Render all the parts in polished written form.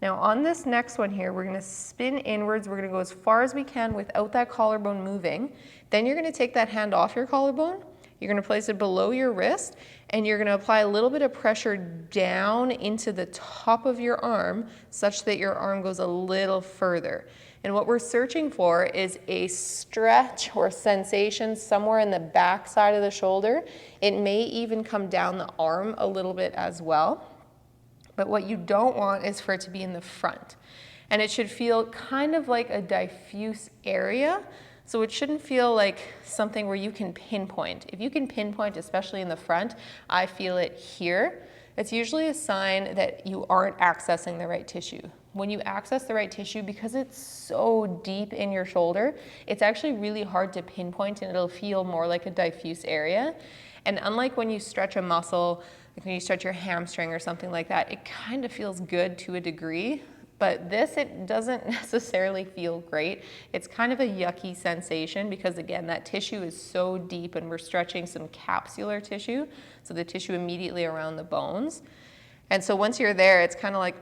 Now on this next one here, we're gonna spin inwards. We're gonna go as far as we can without that collarbone moving. Then you're gonna take that hand off your collarbone. You're gonna place it below your wrist, and you're gonna apply a little bit of pressure down into the top of your arm such that your arm goes a little further. And what we're searching for is a stretch or sensation somewhere in the back side of the shoulder. It may even come down the arm a little bit as well. But what you don't want is for it to be in the front. And it should feel kind of like a diffuse area. So it shouldn't feel like something where you can pinpoint. If you can pinpoint, especially in the front, I feel it here. It's usually a sign that you aren't accessing the right tissue. When you access the right tissue, because it's so deep in your shoulder, it's actually really hard to pinpoint, and it'll feel more like a diffuse area. And unlike when you stretch a muscle, like when you stretch your hamstring or something like that, it kind of feels good to a degree. But this, it doesn't necessarily feel great. It's kind of a yucky sensation because, again, that tissue is so deep and we're stretching some capsular tissue, so the tissue immediately around the bones. And so once you're there, it's kind of like,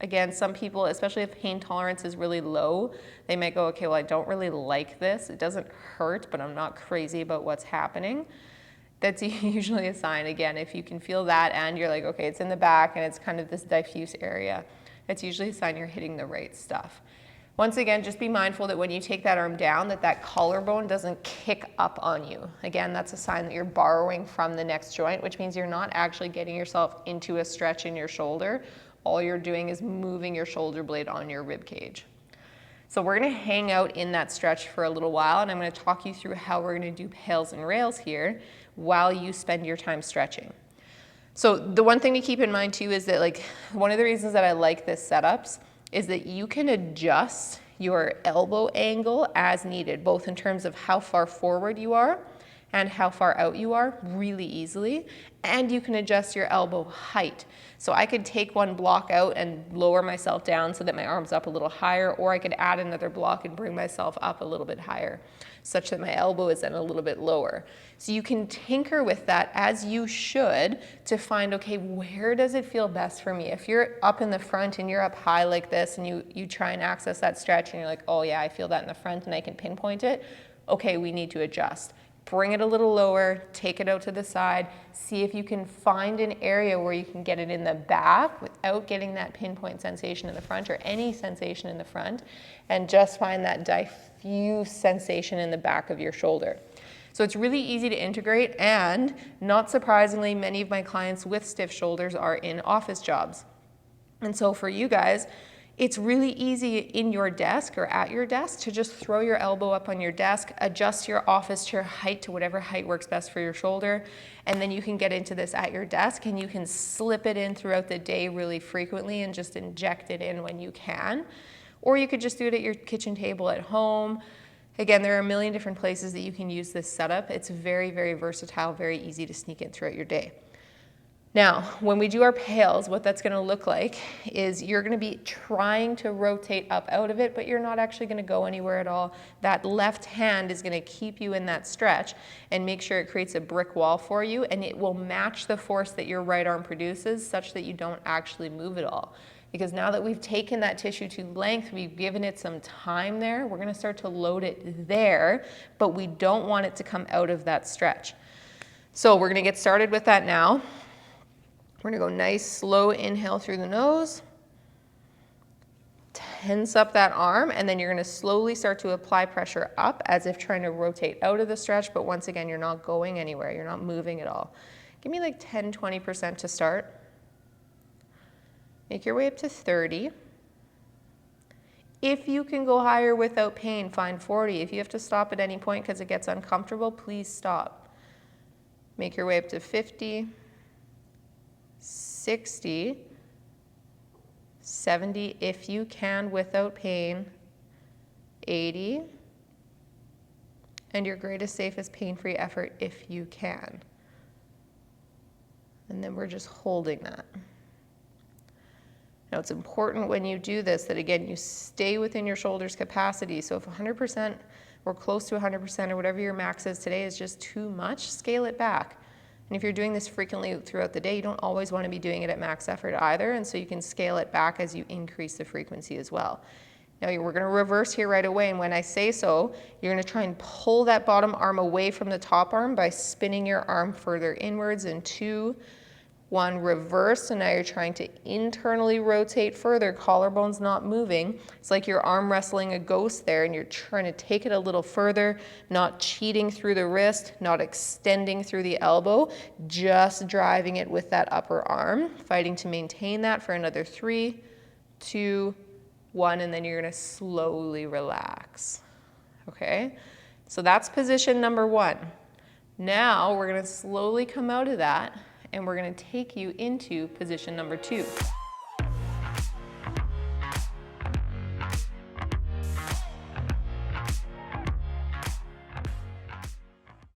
again, some people, especially if pain tolerance is really low, they might go, okay, well, I don't really like this. It doesn't hurt, but I'm not crazy about what's happening. That's usually a sign. Again, if you can feel that and you're like, okay, it's in the back and it's kind of this diffuse area, it's usually a sign you're hitting the right stuff. Once again, just be mindful that when you take that arm down, that collarbone doesn't kick up on you. Again, that's a sign that you're borrowing from the next joint, which means you're not actually getting yourself into a stretch in your shoulder. All you're doing is moving your shoulder blade on your rib cage. So we're gonna hang out in that stretch for a little while, and I'm gonna talk you through how we're gonna do PAILS and rails here while you spend your time stretching. So the one thing to keep in mind too is that, like, one of the reasons that I like this setups is that you can adjust your elbow angle as needed, both in terms of how far forward you are and how far out you are really easily, and you can adjust your elbow height. So I could take one block out and lower myself down so that my arm's up a little higher, or I could add another block and bring myself up a little bit higher, such that my elbow is then a little bit lower. So you can tinker with that, as you should, to find, okay, where does it feel best for me? If you're up in the front and you're up high like this and you try and access that stretch and you're like, oh yeah, I feel that in the front and I can pinpoint it, okay, we need to adjust. Bring it a little lower, take it out to the side, see if you can find an area where you can get it in the back without getting that pinpoint sensation in the front or any sensation in the front, and just find that diffuse sensation in the back of your shoulder. So it's really easy to integrate, and not surprisingly, many of my clients with stiff shoulders are in office jobs. And so for you guys, it's really easy in your desk or at your desk to just throw your elbow up on your desk, adjust your office chair height to whatever height works best for your shoulder, and then you can get into this at your desk and you can slip it in throughout the day really frequently and just inject it in when you can. Or you could just do it at your kitchen table at home. Again, there are a million different places that you can use this setup. It's very, very versatile, very easy to sneak in throughout your day. Now, when we do our PAILS, what that's gonna look like is you're gonna be trying to rotate up out of it, but you're not actually gonna go anywhere at all. That left hand is gonna keep you in that stretch and make sure it creates a brick wall for you, and it will match the force that your right arm produces such that you don't actually move at all. Because now that we've taken that tissue to length, we've given it some time there, we're gonna start to load it there, but we don't want it to come out of that stretch. So we're gonna get started with that now. We're gonna go nice, slow inhale through the nose. Tense up that arm, and then you're gonna slowly start to apply pressure up as if trying to rotate out of the stretch, but once again, you're not going anywhere. You're not moving at all. Give me like 10, 20% to start. Make your way up to 30. If you can go higher without pain, find 40. If you have to stop at any point because it gets uncomfortable, please stop. Make your way up to 50. 60, 70 if you can without pain, 80, and your greatest, safest, pain-free effort if you can. And then we're just holding that. Now it's important when you do this that, again, you stay within your shoulder's capacity. So if 100% or close to 100% or whatever your max is today is just too much, scale it back. And if you're doing this frequently throughout the day, you don't always want to be doing it at max effort either, and so you can scale it back as you increase the frequency as well. Now we're going to reverse here right away, and when I say so, you're going to try and pull that bottom arm away from the top arm by spinning your arm further inwards in 2, 1, reverse. So now you're trying to internally rotate further, collarbone's not moving. It's like you're arm wrestling a ghost there, and you're trying to take it a little further, not cheating through the wrist, not extending through the elbow, just driving it with that upper arm, fighting to maintain that for another 3, 2, 1, and then you're going to slowly relax. Okay, so that's position number 1. Now we're going to slowly come out of that, and we're going to take you into position number 2.